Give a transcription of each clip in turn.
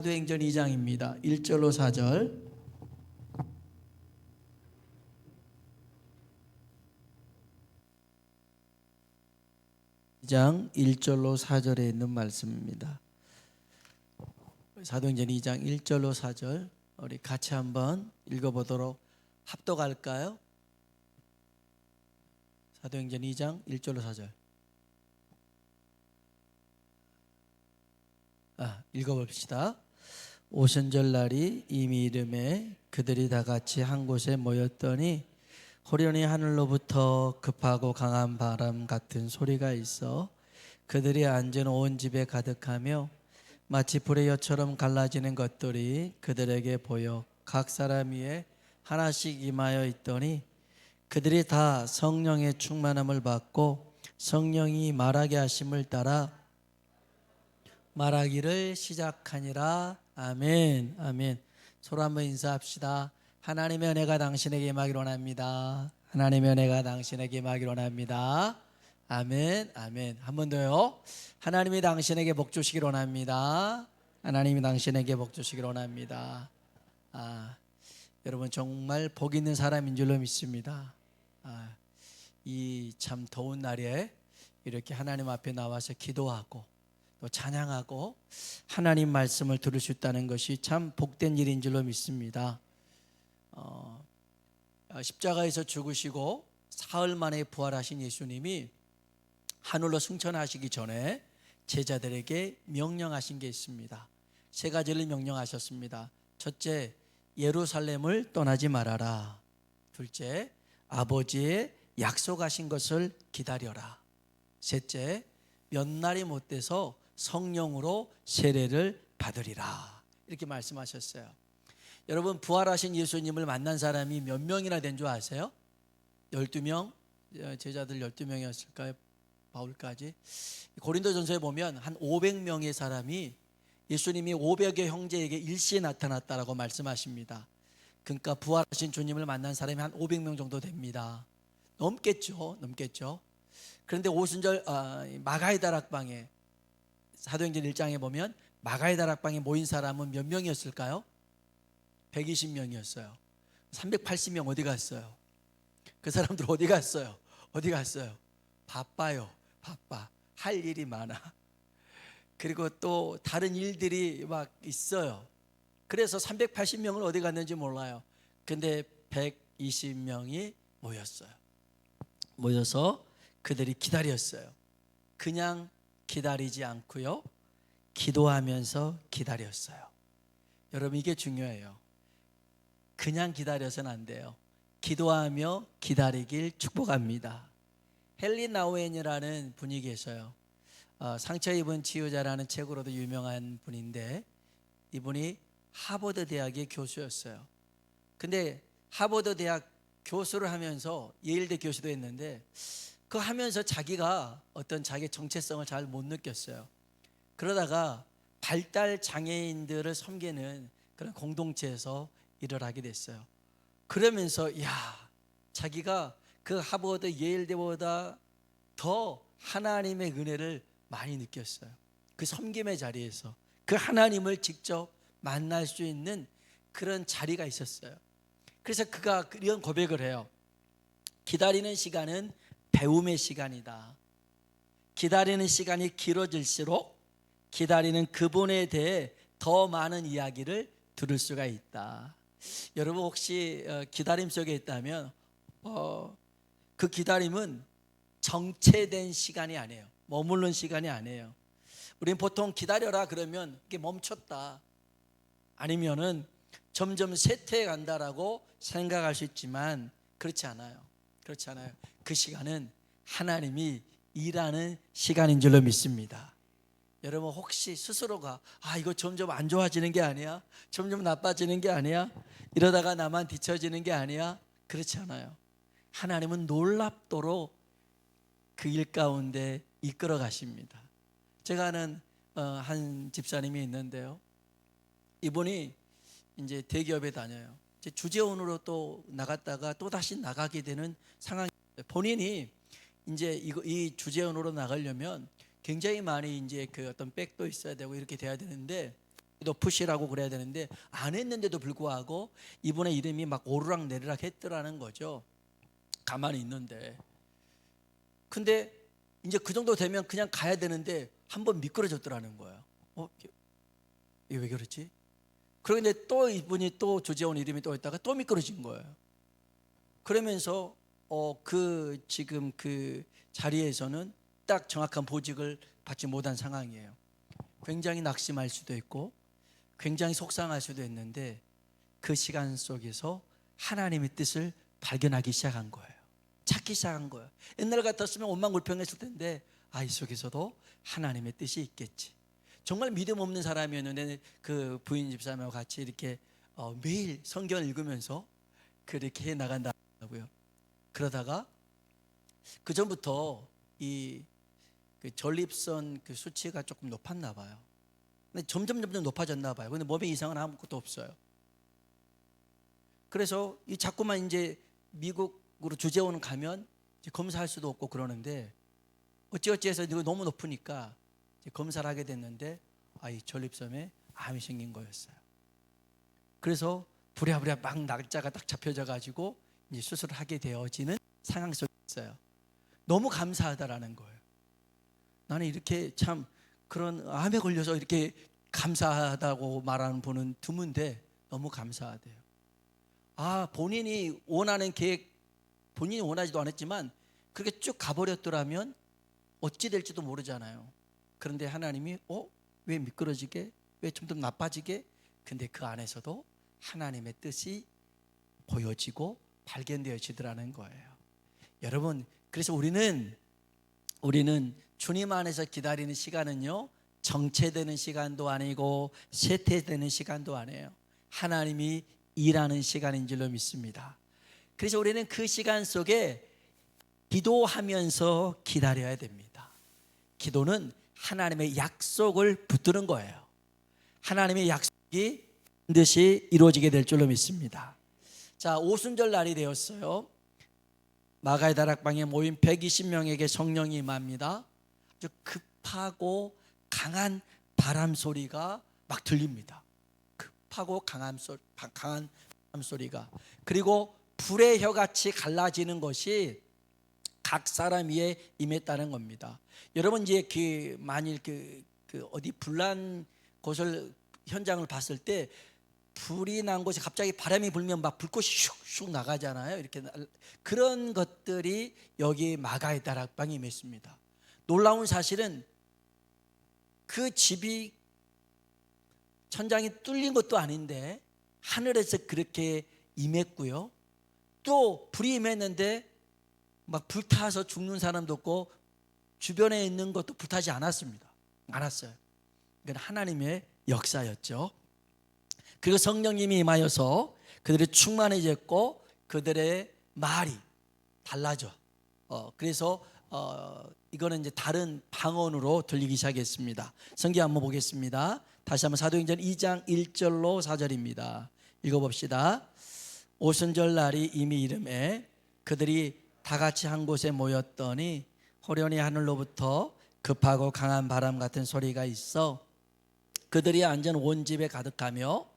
사도행전 2장입니다. 1절로 4절. 2장 1절로 4절에 있는 말씀입니다. 사도행전 2장 1절로 4절 우리 같이 한번 읽어보도록 합독할까요? 사도행전 2장 1절로 4절. 읽어봅시다. 오순절 날이 이미 이름에 그들이 다 같이 한 곳에 모였더니 호련히 하늘로부터 급하고 강한 바람 같은 소리가 있어 그들이 앉은 온 집에 가득하며 마치 불의 엿처럼 갈라지는 것들이 그들에게 보여 각 사람 위에 하나씩 임하여 있더니 그들이 다 성령의 충만함을 받고 성령이 말하게 하심을 따라 말하기를 시작하니라. 아멘. 아멘. 서로 한번 인사합시다. 하나님의 은혜가 당신에게 임하기를 원합니다. 하나님의 은혜가 당신에게 임하기를 원합니다. 아멘. 아멘. 한 번 더요. 하나님이 당신에게 복 주시기를 원합니다. 하나님이 당신에게 복 주시기를 원합니다. 여러분 정말 복 있는 사람인 줄로 믿습니다. 이 참 더운 날에 이렇게 하나님 앞에 나와서 기도하고 또 찬양하고 하나님 말씀을 들을 수 있다는 것이 참 복된 일인 줄로 믿습니다. 십자가에서 죽으시고 사흘 만에 부활하신 예수님이 하늘로 승천하시기 전에 제자들에게 명령하신 게 있습니다. 세 가지를 명령하셨습니다. 첫째, 예루살렘을 떠나지 말아라. 둘째, 아버지의 약속하신 것을 기다려라. 셋째, 몇 날이 못 돼서 성령으로 세례를 받으리라. 이렇게 말씀하셨어요. 여러분 부활하신 예수님을 만난 사람이 몇 명이나 된 줄 아세요? 12명? 제자들 12명이었을까요? 바울까지. 고린도전서에 보면 한 500명의 사람이 예수님이 500의 형제에게 일시에 나타났다라고 말씀하십니다. 그러니까 부활하신 주님을 만난 사람이 한 500명 정도 됩니다. 넘겠죠. 그런데 오순절 마가의 다락방에 사도행전 1장에 보면 마가의 다락방에 모인 사람은 몇 명이었을까요? 120명이었어요. 380명 어디 갔어요? 그 사람들 어디 갔어요? 바빠요. 바빠. 할 일이 많아. 그리고 또 다른 일들이 막 있어요. 그래서 380명을 어디 갔는지 몰라요. 근데 120명이 모여서 그들이 기다렸어요. 그냥 기다리지 않고요, 기도하면서 기다렸어요. 여러분 이게 중요해요. 그냥 기다려서는 안 돼요. 기도하며 기다리길 축복합니다. 헨리 나우엔이라는 분이 계셔요. 상처 입은 치유자라는 책으로도 유명한 분인데 이분이 하버드 대학의 교수였어요. 근데 하버드 대학 교수를 하면서 예일대 교수도 했는데 그 하면서 자기가 어떤 자기 정체성을 잘 못 느꼈어요. 그러다가 발달 장애인들을 섬기는 그런 공동체에서 일을 하게 됐어요. 그러면서 자기가 그 하버드 예일대보다 더 하나님의 은혜를 많이 느꼈어요. 그 섬김의 자리에서 그 하나님을 직접 만날 수 있는 그런 자리가 있었어요. 그래서 그가 이런 고백을 해요. 기다리는 시간은 배움의 시간이다. 기다리는 시간이 길어질수록 기다리는 그분에 대해 더 많은 이야기를 들을 수가 있다. 여러분 혹시 기다림 속에 있다면 그 기다림은 정체된 시간이 아니에요. 머무른 시간이 아니에요. 우린 보통 기다려라 그러면 이게 멈췄다, 아니면은 점점 쇠퇴해 간다라고 생각할 수 있지만 그렇지 않아요. 그 시간은 하나님이 일하는 시간인 줄로 믿습니다. 여러분 혹시 스스로가 이거 점점 안 좋아지는 게 아니야? 점점 나빠지는 게 아니야? 이러다가 나만 뒤처지는 게 아니야? 그렇지 않아요. 하나님은 놀랍도록 그 일 가운데 이끌어 가십니다. 제가 아는 한 집사님이 있는데요. 이분이 이제 대기업에 다녀요. 이제 주재원으로 또 나갔다가 또 다시 나가게 되는 상황. 본인이 이제 이 주재원으로 나가려면 굉장히 많이 이제 그 어떤 백도 있어야 되고 이렇게 돼야 되는데 또 푸시라고 그래야 되는데 안 했는데도 불구하고 이분의 이름이 막 오르락 내리락 했더라는 거죠. 가만히 있는데. 근데 이제 그 정도 되면 그냥 가야 되는데 한번 미끄러졌더라는 거예요. 이게 왜 그렇지? 그런데 또 이분이 또 조재원 이름이 또 있다가 또 미끄러진 거예요. 그러면서 지금 그 자리에서는 딱 정확한 보직을 받지 못한 상황이에요. 굉장히 낙심할 수도 있고 굉장히 속상할 수도 있는데 그 시간 속에서 하나님의 뜻을 발견하기 시작한 거예요. 찾기 시작한 거예요. 옛날 같았으면 온망불평했을 텐데 이 속에서도 하나님의 뜻이 있겠지. 정말 믿음 없는 사람이었는데 그 부인 집사님하고 같이 이렇게 매일 성경을 읽으면서 그렇게 해 나간다고요. 그러다가 그 전부터 그 전립선 그 수치가 조금 높았나 봐요. 근데 점점 높아졌나 봐요. 근데 몸에 이상은 아무것도 없어요. 그래서 이 자꾸만 이제 미국으로 주재원 가면 이제 검사할 수도 없고 그러는데 어찌어찌해서 이거 너무 높으니까 이제 검사를 하게 됐는데 이 전립선에 암이 생긴 거였어요. 그래서 부랴부랴 막 날짜가 딱 잡혀져 가지고 이제 수술을 하게 되어지는 상황 속에 있어요. 너무 감사하다라는 거예요. 나는 이렇게 참 그런 암에 걸려서 이렇게 감사하다고 말하는 분은 드문데 너무 감사하대요. 본인이 원하는 계획, 본인이 원하지도 않았지만 그렇게 쭉 가버렸더라면 어찌 될지도 모르잖아요. 그런데 하나님이 왜 미끄러지게? 왜 점점 나빠지게? 근데 그 안에서도 하나님의 뜻이 보여지고 발견되어지더라는 거예요. 여러분, 그래서 우리는 주님 안에서 기다리는 시간은요, 정체되는 시간도 아니고 쇠퇴되는 시간도 아니에요. 하나님이 일하는 시간인 줄로 믿습니다. 그래서 우리는 그 시간 속에 기도하면서 기다려야 됩니다. 기도는 하나님의 약속을 붙드는 거예요. 하나님의 약속이 반드시 이루어지게 될 줄로 믿습니다. 자, 오순절 날이 되었어요. 마가의 다락방에 모인 120명에게 성령이 임합니다. 아주 급하고 강한 바람 소리가 막 들립니다. 급하고 강한 바람 소리가. 그리고 불의 혀같이 갈라지는 것이 각 사람 위에 임했다는 겁니다. 여러분 이제 만일 어디 불난 곳을 현장을 봤을 때 불이 난 곳에 갑자기 바람이 불면 막 불꽃이 슉슉 나가잖아요. 이렇게 그런 것들이 여기 마가의 다락방에 임했습니다. 놀라운 사실은 그 집이 천장이 뚫린 것도 아닌데 하늘에서 그렇게 임했고요. 또 불이 임했는데 막 불타서 죽는 사람도 없고 주변에 있는 것도 불타지 않았습니다. 않았어요. 이건 하나님의 역사였죠. 그리고 성령님이 임하여서 그들이 충만해졌고 그들의 말이 달라져. 그래서 이거는 이제 다른 방언으로 들리기 시작했습니다. 성경 한번 보겠습니다. 다시 한번 사도행전 2장 1절로 4절입니다. 읽어봅시다. 오순절 날이 이미 이름에 그들이 다 같이 한 곳에 모였더니 호련히 하늘로부터 급하고 강한 바람 같은 소리가 있어 그들이 앉은 온 집에 가득하며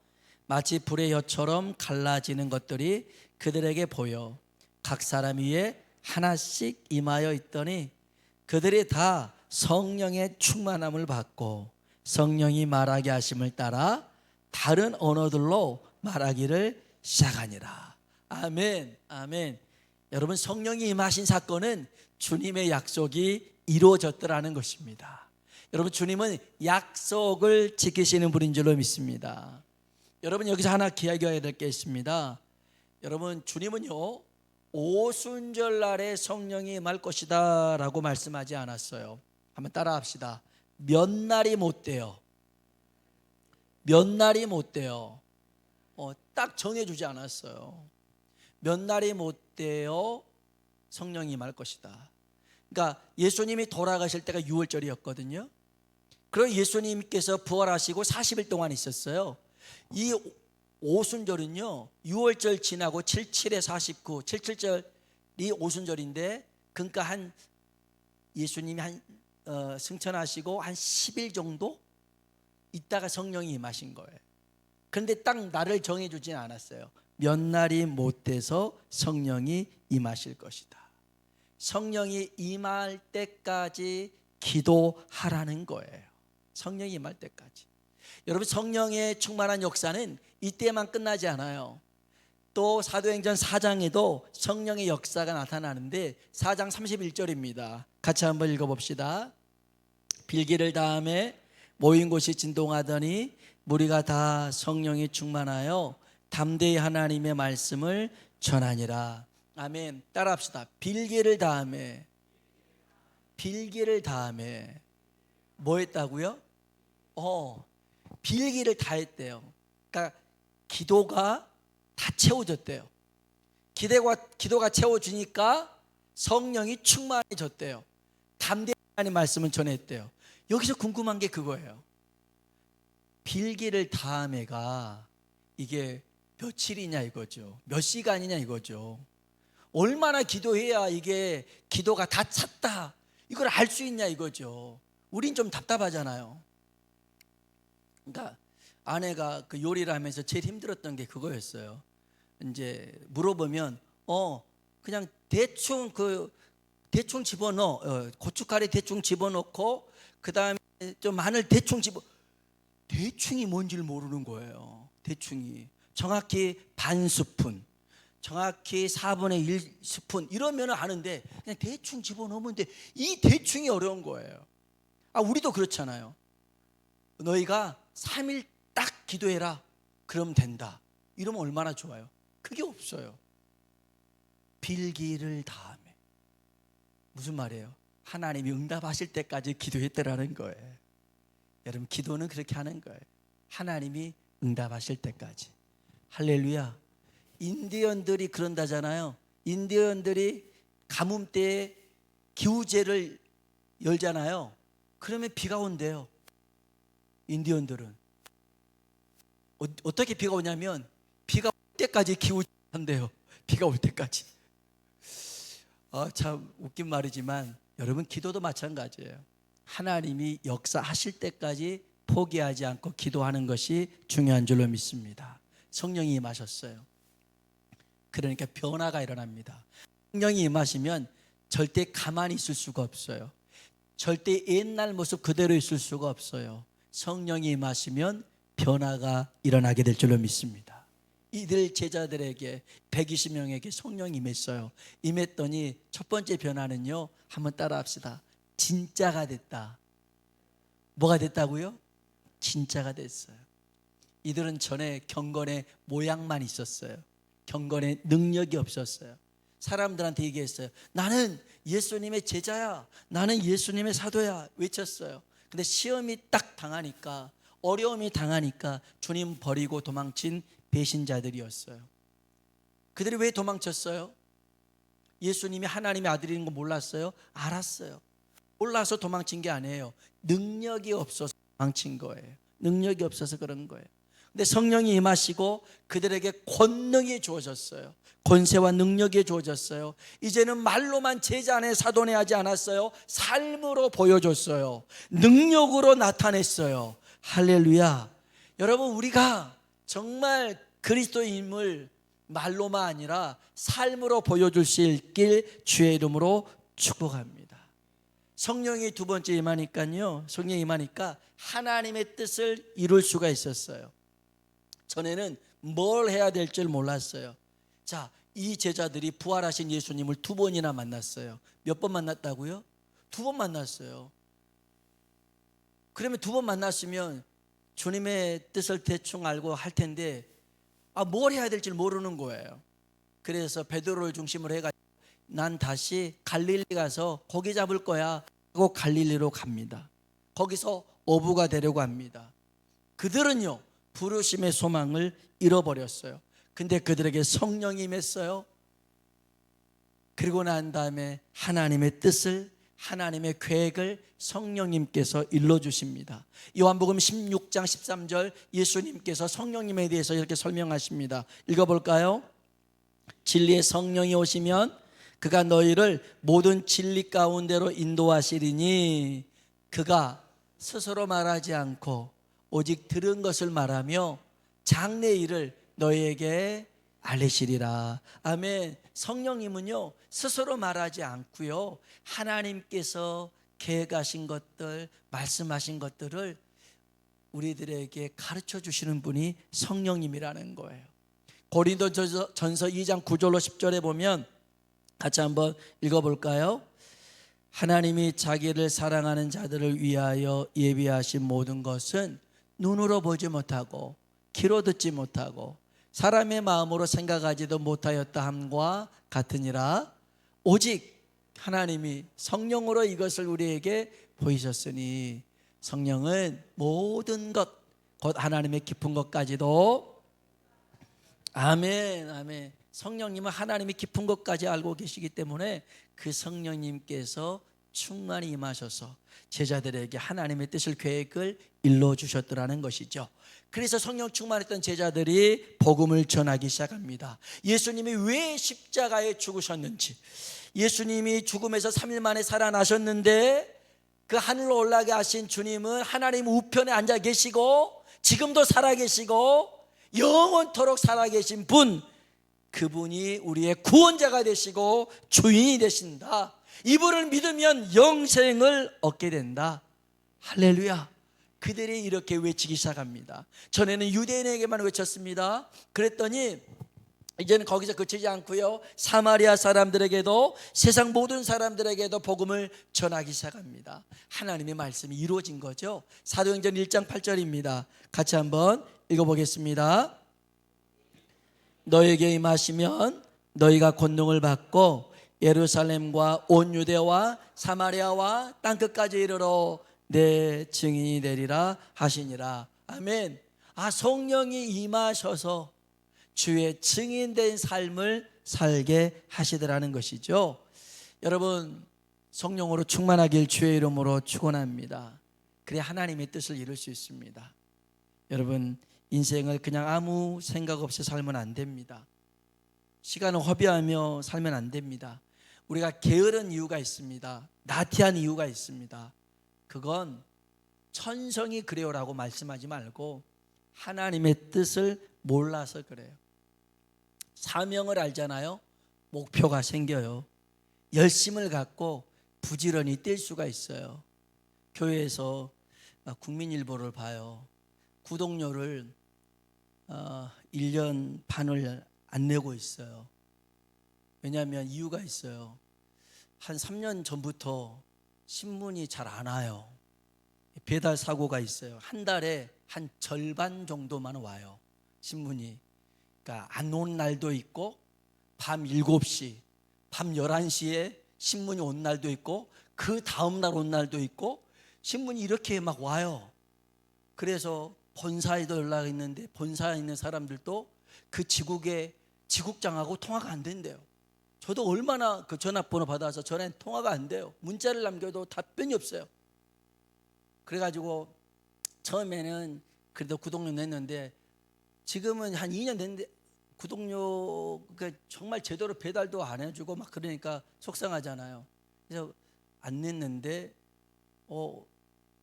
마치 불의 혀처럼 갈라지는 것들이 그들에게 보여 각 사람 위에 하나씩 임하여 있더니 그들이 다 성령의 충만함을 받고 성령이 말하게 하심을 따라 다른 언어들로 말하기를 시작하니라. 아멘, 아멘. 여러분, 성령이 임하신 사건은 주님의 약속이 이루어졌더라는 것입니다. 여러분, 주님은 약속을 지키시는 분인 줄로 믿습니다. 여러분, 여기서 하나 기억해야 될 게 있습니다. 여러분, 주님은요 오순절 날에 성령이 임할 것이다 라고 말씀하지 않았어요. 한번 따라 합시다. 몇 날이 못 돼요. 몇 날이 못 돼요. 딱 정해주지 않았어요. 몇 날이 못 돼요. 성령이 임할 것이다. 그러니까 예수님이 돌아가실 때가 6월절이었거든요. 그리고 예수님께서 부활하시고 40일 동안 있었어요. 이 오순절은요 6월절 지나고 77에 49, 77절이 오순절인데 그러니까 예수님이 승천하시고 한 10일 정도 있다가 성령이 임하신 거예요. 그런데 딱 날을 정해주진 않았어요. 몇 날이 못 돼서 성령이 임하실 것이다. 성령이 임할 때까지 기도하라는 거예요. 성령이 임할 때까지. 여러분, 성령의 충만한 역사는 이때만 끝나지 않아요. 또 사도행전 4장에도 성령의 역사가 나타나는데 4장 31절입니다. 같이 한번 읽어봅시다. 빌기를 다음에 모인 곳이 진동하더니 무리가 다 성령이 충만하여 담대히 하나님의 말씀을 전하니라. 아멘. 따라합시다. 빌기를 다음에 뭐 했다고요? 빌기를 다 했대요. 그러니까 기도가 다 채워졌대요. 기도가 채워지니까 성령이 충만해졌대요. 담대히 하나님의 말씀을 전했대요. 여기서 궁금한 게 그거예요. 빌기를 다음에가 이게 며칠이냐 이거죠. 몇 시간이냐 이거죠. 얼마나 기도해야 이게 기도가 다 찼다 이걸 알 수 있냐 이거죠. 우린 좀 답답하잖아요. 그러니까 아내가 그 요리를 하면서 제일 힘들었던 게 그거였어요. 이제 물어보면 그냥 대충 집어넣어. 고춧가루 대충 집어넣고 그다음에 좀 마늘 대충이 뭔지를 모르는 거예요. 대충이 정확히 반 스푼, 정확히 4분의 1 스푼 이러면 아는데 그냥 대충 집어넣으면 돼. 이 대충이 어려운 거예요. 우리도 그렇잖아요. 너희가 3일 딱 기도해라 그러면 된다 이러면 얼마나 좋아요. 그게 없어요. 빌기를 다음에 무슨 말이에요? 하나님이 응답하실 때까지 기도했더라는 거예요. 여러분, 기도는 그렇게 하는 거예요. 하나님이 응답하실 때까지. 할렐루야. 인디언들이 그런다잖아요. 인디언들이 가뭄 때에 기우제를 열잖아요. 그러면 비가 온대요. 인디언들은 어떻게 비가 오냐면 비가 올 때까지 기우제한대요. 비가 올 때까지. 참 웃긴 말이지만 여러분, 기도도 마찬가지예요. 하나님이 역사하실 때까지 포기하지 않고 기도하는 것이 중요한 줄로 믿습니다. 성령이 임하셨어요. 그러니까 변화가 일어납니다. 성령이 임하시면 절대 가만히 있을 수가 없어요. 절대 옛날 모습 그대로 있을 수가 없어요. 성령이 임하시면 변화가 일어나게 될 줄로 믿습니다. 이들 제자들에게 120명에게 성령이 임했어요. 임했더니 첫 번째 변화는요, 한번 따라합시다. 진짜가 됐다. 뭐가 됐다고요? 진짜가 됐어요. 이들은 전에 경건의 모양만 있었어요. 경건의 능력이 없었어요. 사람들한테 얘기했어요. 나는 예수님의 제자야, 나는 예수님의 사도야 외쳤어요. 근데 시험이 딱 당하니까, 어려움이 당하니까 주님 버리고 도망친 배신자들이었어요. 그들이 왜 도망쳤어요? 예수님이 하나님의 아들인 거 몰랐어요? 알았어요. 몰라서 도망친 게 아니에요. 능력이 없어서 도망친 거예요. 능력이 없어서 그런 거예요. 근데 성령이 임하시고 그들에게 권능이 주어졌어요. 권세와 능력이 주어졌어요. 이제는 말로만 제자네 사도네 하지 않았어요. 삶으로 보여줬어요. 능력으로 나타냈어요. 할렐루야. 여러분, 우리가 정말 그리스도인임을 말로만 아니라 삶으로 보여줄 수 있길 주의 이름으로 축복합니다. 성령이 두 번째 임하니까요, 성령이 임하니까 하나님의 뜻을 이룰 수가 있었어요. 전에는 뭘 해야 될 줄 몰랐어요. 자, 이 제자들이 부활하신 예수님을 두 번이나 만났어요. 몇 번 만났다고요? 두 번 만났어요. 그러면 두 번 만났으면 주님의 뜻을 대충 알고 할 텐데 뭘 해야 될지 모르는 거예요. 그래서 베드로를 중심으로 해가지고 난 다시 갈릴리 가서 고기 잡을 거야 하고 갈릴리로 갑니다. 거기서 어부가 되려고 합니다. 그들은요, 부르심의 소망을 잃어버렸어요. 근데 그들에게 성령이 임했어요. 그리고 난 다음에 하나님의 뜻을, 하나님의 계획을 성령님께서 일러주십니다. 요한복음 16장 13절 예수님께서 성령님에 대해서 이렇게 설명하십니다. 읽어볼까요? 진리의 성령이 오시면 그가 너희를 모든 진리 가운데로 인도하시리니 그가 스스로 말하지 않고 오직 들은 것을 말하며 장래 일을 너희에게 알리시리라. 아멘. 성령님은요 스스로 말하지 않고요, 하나님께서 계획하신 것들, 말씀하신 것들을 우리들에게 가르쳐 주시는 분이 성령님이라는 거예요. 고린도전서 2장 9절로 10절에 보면 같이 한번 읽어볼까요? 하나님이 자기를 사랑하는 자들을 위하여 예비하신 모든 것은 눈으로 보지 못하고 귀로 듣지 못하고 사람의 마음으로 생각하지도 못하였다 함과 같으니라. 오직 하나님이 성령으로 이것을 우리에게 보이셨으니, 성령은 모든 것, 곧 하나님의 깊은 것까지도, 아멘, 아멘. 성령님은 하나님의 깊은 것까지 알고 계시기 때문에 그 성령님께서 충만히 임하셔서 제자들에게 하나님의 뜻을, 계획을 일러주셨더라는 것이죠. 그래서 성령 충만했던 제자들이 복음을 전하기 시작합니다. 예수님이 왜 십자가에 죽으셨는지, 예수님이 죽음에서 3일 만에 살아나셨는데 그 하늘로 올라가게 하신 주님은 하나님 우편에 앉아 계시고 지금도 살아계시고 영원토록 살아계신 분, 그분이 우리의 구원자가 되시고 주인이 되신다. 이분을 믿으면 영생을 얻게 된다. 할렐루야. 그들이 이렇게 외치기 시작합니다. 전에는 유대인에게만 외쳤습니다. 그랬더니 이제는 거기서 그치지 않고요, 사마리아 사람들에게도, 세상 모든 사람들에게도 복음을 전하기 시작합니다. 하나님의 말씀이 이루어진 거죠. 사도행전 1장 8절입니다. 같이 한번 읽어보겠습니다. 너에게 임하시면 너희가 권능을 받고 예루살렘과 온 유대와 사마리아와 땅끝까지 이르러 내 증인이 되리라 하시니라. 아멘. 성령이 임하셔서 주의 증인된 삶을 살게 하시더라는 것이죠. 여러분, 성령으로 충만하길 주의 이름으로 축원합니다. 그래야 하나님의 뜻을 이룰 수 있습니다. 여러분, 인생을 그냥 아무 생각 없이 살면 안 됩니다. 시간을 허비하며 살면 안 됩니다. 우리가 게으른 이유가 있습니다. 나태한 이유가 있습니다. 그건 천성이 그래요라고 말씀하지 말고 하나님의 뜻을 몰라서 그래요. 사명을 알잖아요. 목표가 생겨요. 열심을 갖고 부지런히 뛸 수가 있어요. 교회에서 국민일보를 봐요. 구독료를 1년 반을 안 내고 있어요. 왜냐하면 이유가 있어요. 한 3년 전부터 신문이 잘 안 와요. 배달 사고가 있어요. 한 달에 한 절반 정도만 와요, 신문이. 그러니까 안 온 날도 있고, 밤 7시, 밤 11시에 신문이 온 날도 있고, 그 다음 날 온 날도 있고, 신문이 이렇게 막 와요. 그래서 본사에도 연락이 있는데 본사에 있는 사람들도 그 지국의 지국장하고 통화가 안 된대요. 저도 얼마나 그 전화번호 받아서 전화는 통화가 안 돼요. 문자를 남겨도 답변이 없어요. 그래가지고 처음에는 그래도 구독료 냈는데 지금은 한 2년 됐는데 구독료가 정말 제대로 배달도 안 해주고 막 그러니까 속상하잖아요. 그래서 안 냈는데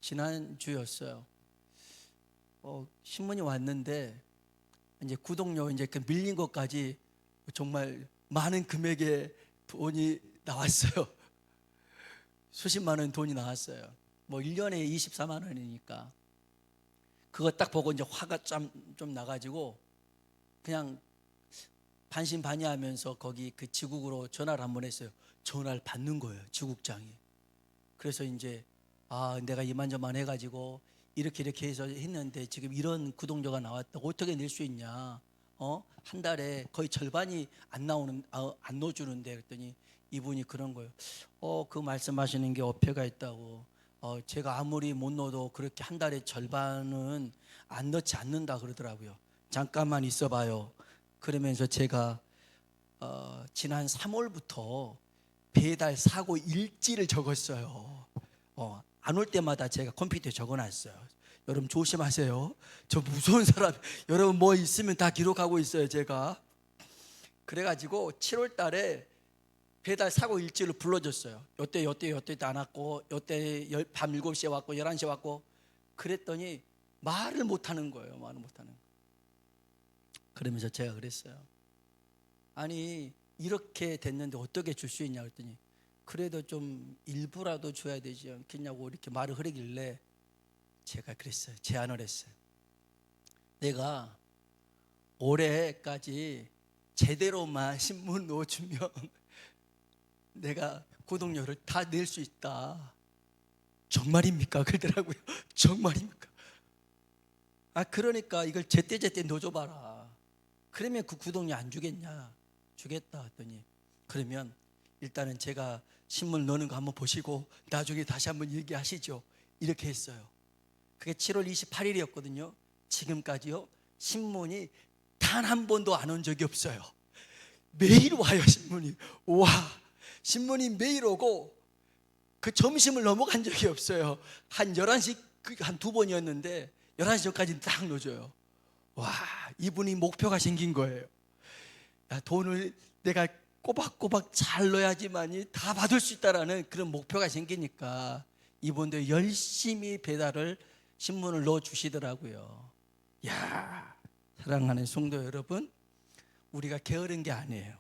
지난주였어요. 신문이 왔는데 이제 구독료 이제 그 밀린 것까지 정말 많은 금액의 돈이 나왔어요. 수십만 원 돈이 나왔어요. 뭐 1년에 24만 원이니까 그거 딱 보고 이제 화가 좀 나가지고 그냥 반신반의하면서 거기 그 지국으로 전화를 한번 했어요. 전화를 받는 거예요, 지국장이. 그래서 이제 내가 이만저만 해가지고 이렇게 해서 했는데 지금 이런 구독료가 나왔다. 어떻게 낼 수 있냐? 한 달에 거의 절반이 안 넣어주는데 그랬더니 이분이 그런 거예요. 그 말씀하시는 게 어폐가 있다고. 제가 아무리 못 넣어도 그렇게 한 달에 절반은 안 넣지 않는다 그러더라고요. 잠깐만 있어봐요. 그러면서 제가 지난 3월부터 배달 사고 일지를 적었어요. 안 올 때마다 제가 컴퓨터에 적어놨어요. 여러분 조심하세요. 저 무서운 사람. 여러분 뭐 있으면 다 기록하고 있어요, 제가. 그래가지고 7월 달에 배달 사고 일지를 불러줬어요. 요때 안 왔고, 요때 밤 7시에 왔고 11시에 왔고. 그랬더니 말을 못하는 거예요. 말을 못하는 거예요. 그러면서 제가 그랬어요. 아니 이렇게 됐는데 어떻게 줄 수 있냐 그랬더니 그래도 좀 일부라도 줘야 되지 않겠냐고 이렇게 말을 흐리길래 제가 그랬어요. 제안을 했어요. 내가 올해까지 제대로만 신문 넣어주면 내가 구독료를 다 낼 수 있다. 정말입니까? 그러더라고요. 정말입니까? 그러니까 이걸 제때제때 넣어줘봐라. 그러면 그 구독료 안 주겠냐? 주겠다 했더니 그러면 일단은 제가 신문 넣는 거 한번 보시고 나중에 다시 한번 얘기하시죠. 이렇게 했어요. 그게 7월 28일이었거든요. 지금까지요 신문이 단 한 번도 안 온 적이 없어요. 매일 와요 신문이. 와, 신문이 매일 오고 그 점심을 넘어간 적이 없어요. 한 11시 한 두 번이었는데 11시 전까지 딱 넣어줘요. 와, 이분이 목표가 생긴 거예요. 돈을 내가 꼬박꼬박 잘 넣어야지만이 다 받을 수 있다라는 그런 목표가 생기니까 이분도 열심히 배달을 신문을 넣어 주시더라고요. 야, 사랑하는 성도 여러분, 우리가 게으른 게 아니에요.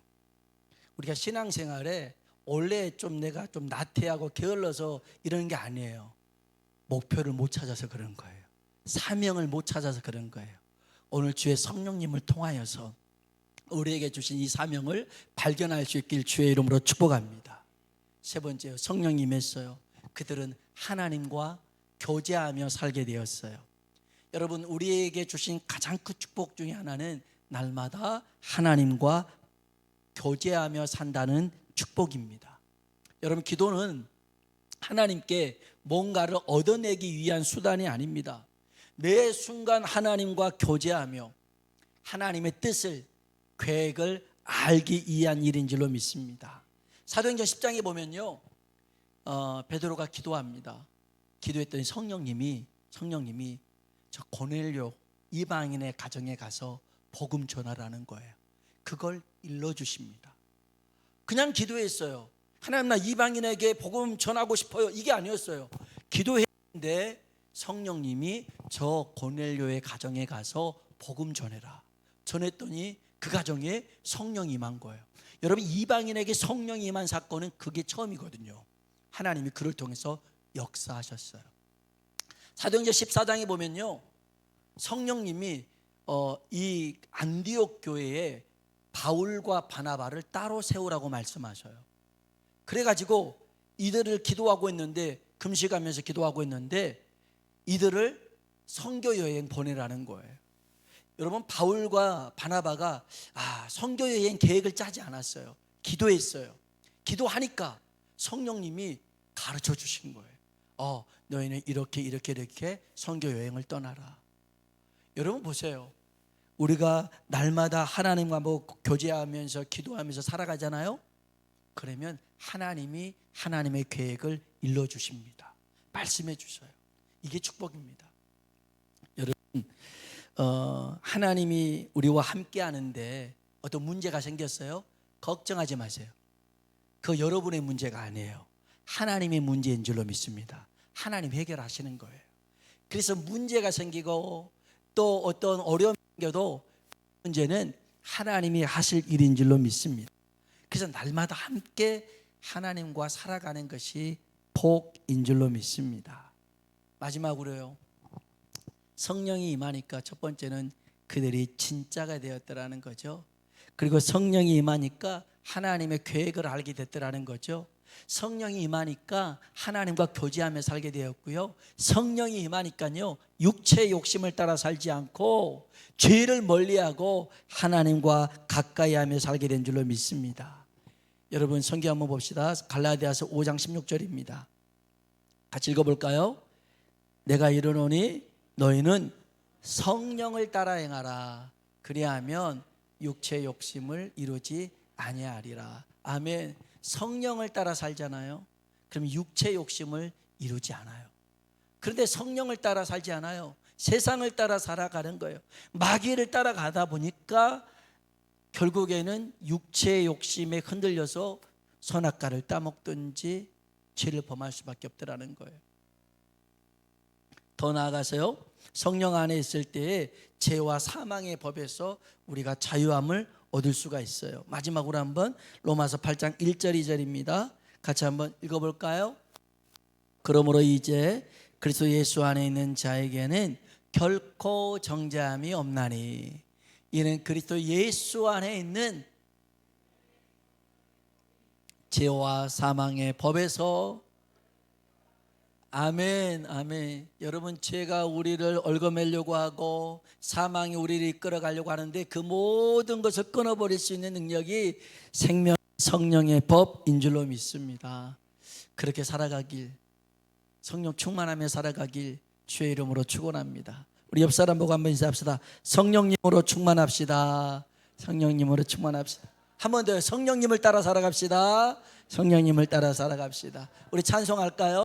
우리가 신앙생활에 원래 좀 내가 좀 나태하고 게을러서 이런 게 아니에요. 목표를 못 찾아서 그런 거예요. 사명을 못 찾아서 그런 거예요. 오늘 주의 성령님을 통하여서 우리에게 주신 이 사명을 발견할 수 있길 주의 이름으로 축복합니다. 세 번째요, 성령이 임했어요. 그들은 하나님과 교제하며 살게 되었어요. 여러분, 우리에게 주신 가장 큰 축복 중에 하나는 날마다 하나님과 교제하며 산다는 축복입니다. 여러분, 기도는 하나님께 뭔가를 얻어내기 위한 수단이 아닙니다. 매 순간 하나님과 교제하며 하나님의 뜻을, 계획을 알기 위한 일인 줄로 믿습니다. 사도행전 10장에 보면요, 베드로가 기도합니다. 기도했더니 성령님이 저 고넬료 이방인의 가정에 가서 복음 전하라는 거예요. 그걸 일러주십니다. 그냥 기도했어요. 하나님, 나 이방인에게 복음 전하고 싶어요. 이게 아니었어요. 기도했는데 성령님이 저 고넬료의 가정에 가서 복음 전해라. 전했더니 그 가정에 성령이 임한 거예요. 여러분, 이방인에게 성령이 임한 사건은 그게 처음이거든요. 하나님이 그를 통해서 역사하셨어요. 사도행전 14장에 보면요, 성령님이 이 안디옥 교회에 바울과 바나바를 따로 세우라고 말씀하셔요. 그래가지고 이들을 기도하고 있는데, 금식하면서 기도하고 있는데 이들을 선교 여행 보내라는 거예요. 여러분, 바울과 바나바가 선교 여행 계획을 짜지 않았어요. 기도했어요. 기도하니까 성령님이 가르쳐 주신 거예요. 너희는 이렇게 선교 여행을 떠나라. 여러분 보세요. 우리가 날마다 하나님과 교제하면서 기도하면서 살아가잖아요. 그러면 하나님이 하나님의 계획을 일러주십니다. 말씀해 주셔요. 이게 축복입니다. 여러분, 하나님이 우리와 함께 하는데 어떤 문제가 생겼어요? 걱정하지 마세요. 그거 여러분의 문제가 아니에요. 하나님의 문제인 줄로 믿습니다. 하나님 해결하시는 거예요. 그래서 문제가 생기고 또 어떤 어려움이 생겨도 문제는 하나님이 하실 일인 줄로 믿습니다. 그래서 날마다 함께 하나님과 살아가는 것이 복인 줄로 믿습니다. 마지막으로요, 성령이 임하니까 첫 번째는 그들이 진짜가 되었더라는 거죠. 그리고 성령이 임하니까 하나님의 계획을 알게 됐더라는 거죠. 성령이 임하니까 하나님과 교제하며 살게 되었고요, 성령이 임하니까요, 육체의 욕심을 따라 살지 않고 죄를 멀리하고 하나님과 가까이 하며 살게 된 줄로 믿습니다. 여러분, 성경 한번 봅시다. 갈라디아서 5장 16절입니다. 같이 읽어볼까요? 내가 이르노니 너희는 성령을 따라 행하라. 그리하면 육체의 욕심을 이루지 아니하리라. 아멘. 성령을 따라 살잖아요. 그럼 육체의 욕심을 이루지 않아요. 그런데 성령을 따라 살지 않아요. 세상을 따라 살아가는 거예요. 마귀를 따라가다 보니까 결국에는 육체의 욕심에 흔들려서 선악과를 따먹든지 죄를 범할 수밖에 없더라는 거예요. 더 나아가서요, 성령 안에 있을 때에 죄와 사망의 법에서 우리가 자유함을 얻을 수가 있어요. 마지막으로 한번 로마서 8장 1절 2절입니다. 같이 한번 읽어볼까요? 그러므로 이제 그리스도 예수 안에 있는 자에게는 결코 정죄함이 없나니 이는 그리스도 예수 안에 있는 죄와 사망의 법에서 아멘, 아멘. 여러분, 죄가 우리를 얽어매려고 하고 사망이 우리를 이끌어가려고 하는데 그 모든 것을 끊어버릴 수 있는 능력이 생명 성령의 법인 줄로 믿습니다. 그렇게 살아가길, 성령 충만하며 살아가길 주의 이름으로 축원합니다. 우리 옆 사람 보고 한번 인사합시다. 성령님으로 충만합시다. 성령님으로 충만합시다. 한 번 더 성령님을 따라 살아갑시다. 성령님을 따라 살아갑시다. 우리 찬송할까요?